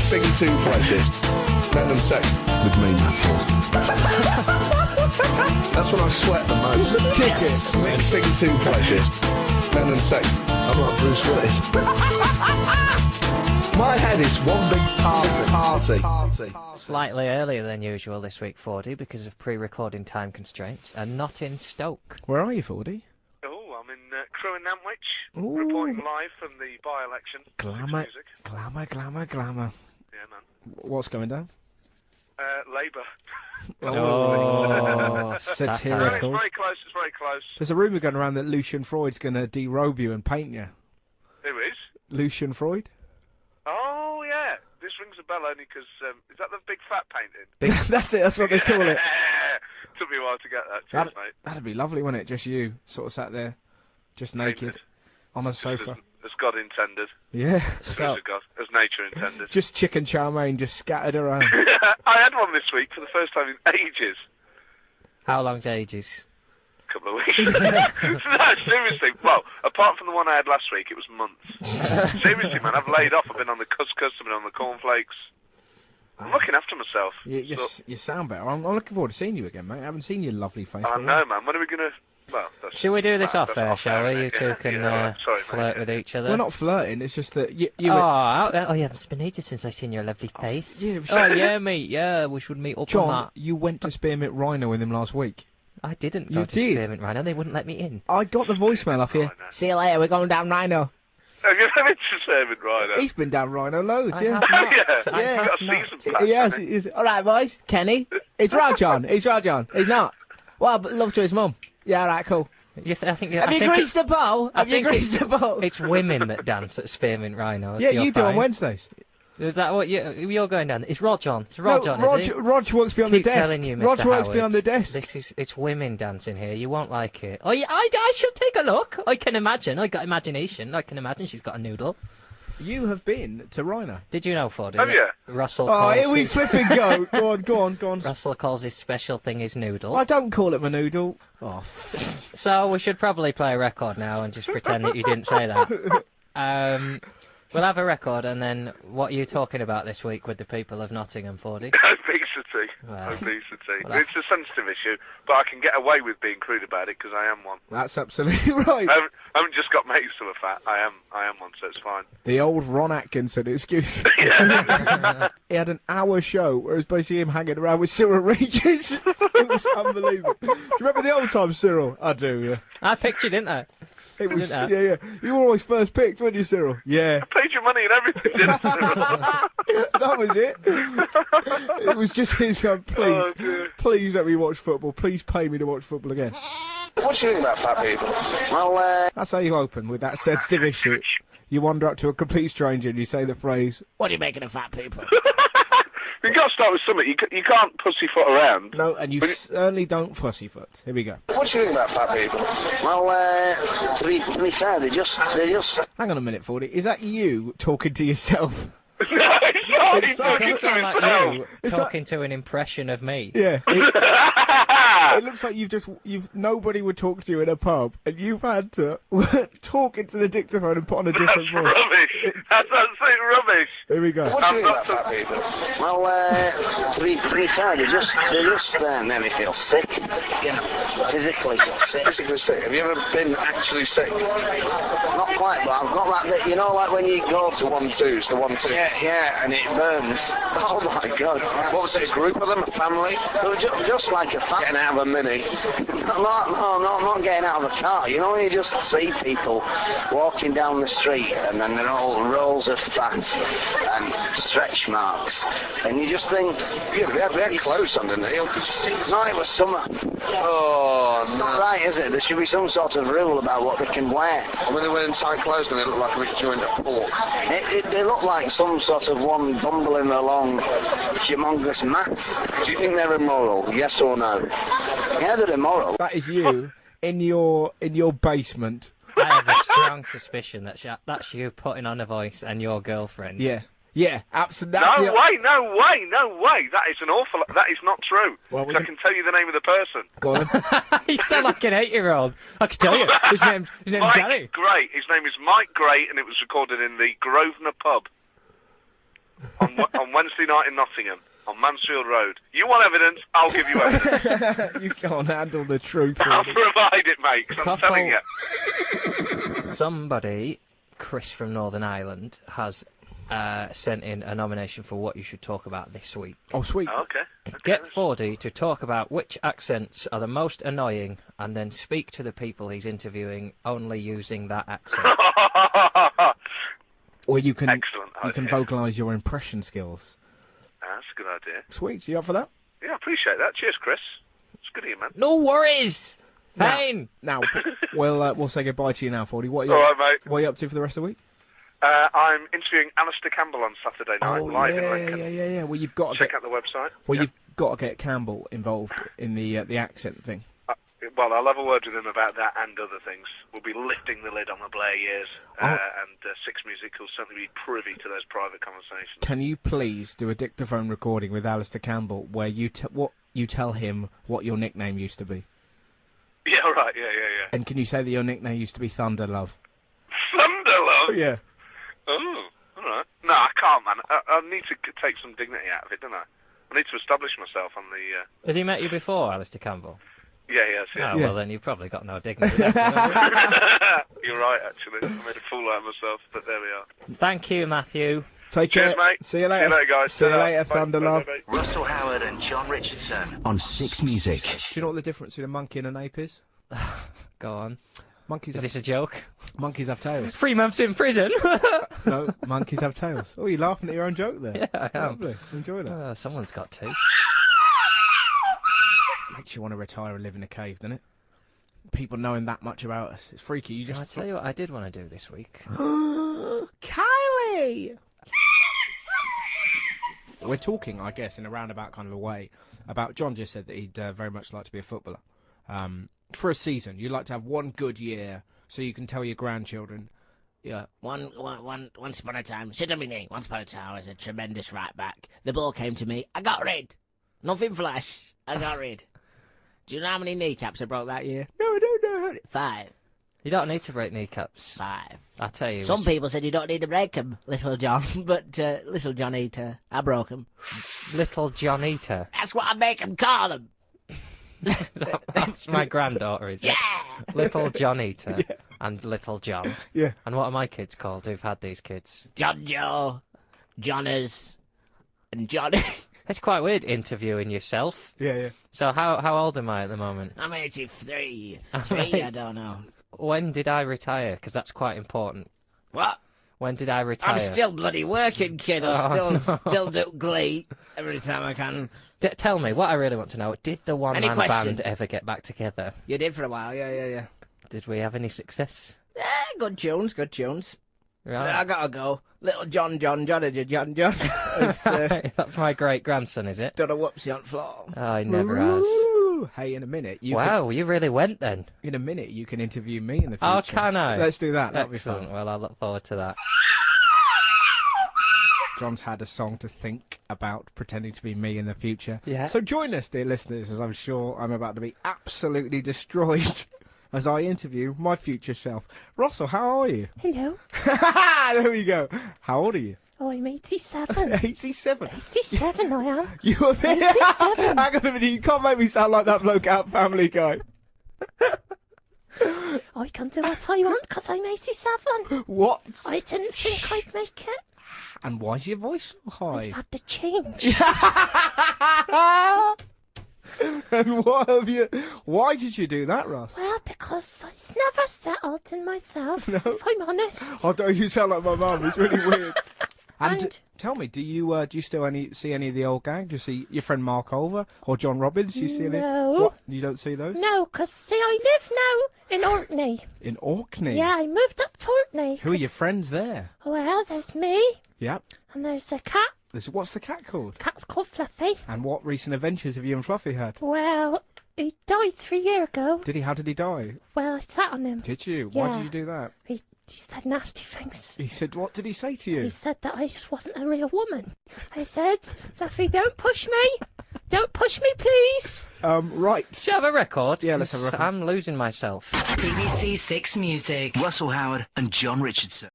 Mixing two pleasures. Men and sex with me, Matt Ford. That's when I sweat the most. Kick it. Mixing two pleasures. Men and sex. I'm like Bruce Willis. My head is one big party. Slightly earlier than usual this week, Fordie, because of pre-recording time constraints, and not in Stoke. Where are you, Fordie? Oh, I'm in Crewe and Nantwich, Ooh. reporting live from the by-election. Glamour, Music. glamour. Yeah, man. What's going down? Labour. Oh, It's satirical. very close, it's very close. There's a rumour going around that Lucian Freud's going to derobe you and paint you. Who is? Lucian Freud? Oh, yeah. This rings a bell only because, is that the big fat painting? That's it, that's what they call it. Took me a while to get that. Cheers, mate. That'd be lovely, wouldn't it? Just you, sort of sat there, just naked, on a sofa. As God intended. Yeah. So, As nature intended. Just chicken chow mein, just scattered around. I had one this week for the first time in ages. how long's ages? A couple of weeks. No, seriously. Well, apart from the one I had last week, it was months. Seriously, man, I've laid off. I've been on the couscous, I've been on the cornflakes. I'm looking after myself. You sound better. I'm looking forward to seeing you again, mate. I haven't seen your lovely face. I know, man. When are we going to... Well, Shall we do this off air, shall we? You innit? two can right. Sorry, flirt mate. with each other. We're not flirting, it's just that you Oh, yeah, it's been ages since I've seen your lovely face. yeah, we Oh, yeah, mate, yeah, we should meet up on John, that. you went to Spearmint Rhino with him last week. I didn't You go to did? Spearmint Rhino, they wouldn't let me in. I got the voicemail off here. Rhino. See you later, we're going down Rhino. Have you been to Servant Rider? He's been down Rhino loads, I yeah. have not. Yeah. I Yeah. have Got a not. season pass, Yes, hasn't it is. All right, boys. Kenny. It's Russ Jon. He's not. Well, but love to his mum. Yeah, all right, cool. I think Have you greased the bowl? Have you greased the bowl? It's women that dance at Spearmint Rhino. Yeah, you're you do on fine. Wednesdays. Is that what you're going down? It's Russ Jon. It's Russ Jon, is it? Rog works behind the Keep desk. telling you, Mr. Rog works Howard, behind the desk. It's women dancing here. You won't like it. Oh, yeah, I should take a look. I can imagine. I got imagination. I can imagine she's got a noodle. You have been to Rhino. Did you know, Fordie? Have you? Russell Oh, calls here we his, flip and go. Go on. Russell calls his special thing his noodle. I don't call it my noodle. Oh, So we should probably play a record now and just pretend that you didn't say that. We'll have a record, and then what are you talking about this week with the people of Nottingham, Fordie? Obesity. Well, Obesity. well, It's a sensitive issue, but I can get away with being crude about it because I am one. that's absolutely right. I haven't just got mates who are fat. I am one, so it's fine. The old Ron Atkinson excuse. He had an hour show where it was basically him hanging around with Cyril Regis. It was unbelievable. Do you remember the old times, Cyril? I do, yeah. I picked you, didn't I? It was, Didn't yeah. You were always first picked, weren't you, Cyril? Yeah. Paid your money and everything, didn't I? That was it. It was just his going, Oh, dear. please let me watch football. Please pay me to watch football again. What do you think about fat people? Well, That's how you open with that sensitive issue. You wander up to a complete stranger and you say the phrase, "What are you making of fat people?" You've got to start with something. You can't pussyfoot around. No, and you certainly don't fussyfoot. Here we go. what do you think about fat people? Well, to be fair, they just. Hang on a minute, Fordie. Is that you talking to yourself? No, it's not. It's He's so- It talking does to sound like himself. you It's talking to an impression of me. Yeah. It looks like nobody would talk to you in a pub, and you've had to talk into the dictaphone and put on a different That's voice. rubbish. That's absolute rubbish. Here we go. What do you think about fat people? Well, to be fair, they just make me feel sick. You know, physically sick. Physically sick. Have you ever been actually sick? Not quite, but I've got that bit. You know, like when you go to 1-2s, the 1-2. yeah, and it burns. Oh my God! What was it? A group of them? A family? It was just like a fat. Getting out of a mini. No, not getting out of the car. You know, when you just see people walking down the street and then they're all rolls of fat and stretch marks, and you just think, Yeah, they had clothes on, didn't they? no, it was summer. Oh, It's not right, is it? There should be some sort of rule about what they can wear. And when they wear tight clothes and they look like a big joint of pork. They look like some sort of one bumbling along humongous mass. Do you think they're immoral? Yes or no? Yeah, they're immoral. That is you in your basement. I have a strong suspicion that that's you putting on a voice and your girlfriend. Yeah, absolutely. No way. That is an awful. That is not true. Well, 'Cause I can tell you the name of the person. Go on. You sound like an 8-year-old. I can tell you. His name's Mike Gary. Gray. His name is Mike Gray, and it was recorded in the Grosvenor pub on on Wednesday night in Nottingham, on Mansfield Road. You want evidence? I'll give you evidence. You can't handle the truth. I'll Fordie. provide it, mate, 'cause I'm telling you. Somebody, Chris from Northern Ireland, has sent in a nomination for what you should talk about this week. Oh, sweet. Okay. Get Fordie to talk about which accents are the most annoying and then speak to the people he's interviewing only using that accent. Or you can Excellent you can idea. vocalise your impression skills. That's a good idea. Sweet. You up for that? Yeah, I appreciate that. Cheers, Chris. It's good of you, man. No worries! Fine! Now, we'll say goodbye to you now, Fordie. What are you, All right, mate. what are you up to for the rest of the week? I'm interviewing Alistair Campbell on Saturday night, live in Lincoln. yeah. Well, you've got to Check get, out the website. well, Yeah. you've got to get Campbell involved in the accent thing. Well, I'll have a word with him about that and other things. We'll be lifting the lid on the Blair years, and Six Music will certainly be privy to those private conversations. Can you please do a dictaphone recording with Alistair Campbell where you tell him what your nickname used to be? Yeah, right, yeah. And can you say that your nickname used to be Thunder Love? Thunderlove? Yeah. Oh, all right. No, I can't, man. I need to take some dignity out of it, don't I? I need to establish myself on the... Has he met you before, Alistair Campbell? Yeah, he has, yeah. Oh, Yeah. well, then you've probably got no dignity left. haven't You're right, actually. I made a fool out of myself, but there we are. you? Thank you, Matthew. Take Cheers, care. mate. See you later. See you later, guys. See you Ta-ra. later, Bye. Thunder Bye, Love. bye, bye. Russell Howard and John Richardson on Six Music. Do you know what the difference between a monkey and an ape is? Go on. Monkeys Is have, this a joke? monkeys have tails. 3 months in prison? No, monkeys have tails. Oh, you're laughing at your own joke there. Yeah, I am. Lovely. Enjoy that. Someone's got to. Makes you want to retire and live in a cave, doesn't it? People knowing that much about us. It's freaky. You I just... tell you what I did want to do this week. Kylie! We're talking, I guess, in a roundabout kind of a way, about John just said that he'd very much like to be a footballer. For a season, you'd like to have one good year so you can tell your grandchildren, yeah, Once upon a time, sit on my knee. Once upon a time, I was a tremendous right back. The ball came to me. I got rid. Nothing flash. I got rid. Do you know how many kneecaps I broke that year? No, I don't know. 5. You don't need to break kneecaps. 5. I tell you. Some people said you don't need to break 'em, Little John, but Little John Eater, I broke 'em. Little John Eater. That's what I make 'em call 'em. That's my granddaughter, is it? Yeah. Little John Eater and Little John. Yeah. And what are my kids called who've had these kids? John Joe, Johnners, and Johnny. It's quite weird interviewing yourself. Yeah. So how old am I at the moment? I'm 83. Right. 3, I don't know. When did I retire? Because that's quite important. What? When did I retire? I'm still bloody working, kid. I still do Glee every time I can. Tell me, what I really want to know, did the one-man question? band ever get back together? You did for a while, yeah. Did we have any success? Good tunes, good tunes. I Right. gotta go. Little John. Has, That's my great-grandson, is it? done a whoopsie on the floor. Oh, he never has. Ooh, hey, in a minute, Wow, you really went then. in a minute, you can interview me in the future. Oh, can I? Let's do that. That'll be Excellent. fun. Well, I look forward to that. John's had a song to think about pretending to be me in the future. Yeah. So join us, dear listeners, as I'm sure I'm about to be absolutely destroyed as I interview my future self. Russell, how are you? Hello. There we go. How old are you? Oh, I'm 87. 87. 87 I am. You a bit... 87. Hang on a minute, you can't make me sound like that bloke out Family Guy. I can do what I want because I'm 87. What? I didn't think I'd make it. And why's your voice so high? I've had to change. And what have you... Why did you do that, Russ? Well, because I've never settled in myself, if I'm honest. Oh, don't you sound like my mum? It's really weird. And, And- tell me, do you still see any of the old gang? Do you see your friend Mark Olver or John Robbins? Do you see any? No. What? You don't see those? No, because, see, I live now in Orkney. In Orkney? Yeah, I moved up to Orkney. Who are your friends there? Well, there's me, Yep. and there's a cat. What's the cat called? Cat's called Fluffy. And what recent adventures have you and Fluffy had? Well, he died 3 years ago. Did he? How did he die? Well, I sat on him. Did you? Why Yeah. did you do that? He said nasty things. He said, what did he say to He you? said that I just wasn't a real woman. I said, Fluffy, don't push me. Don't push me, please. Right. Should I have a record? Yeah, let's have a 'Cause record. I'm losing myself. BBC Six Music. Russell Howard and John Richardson.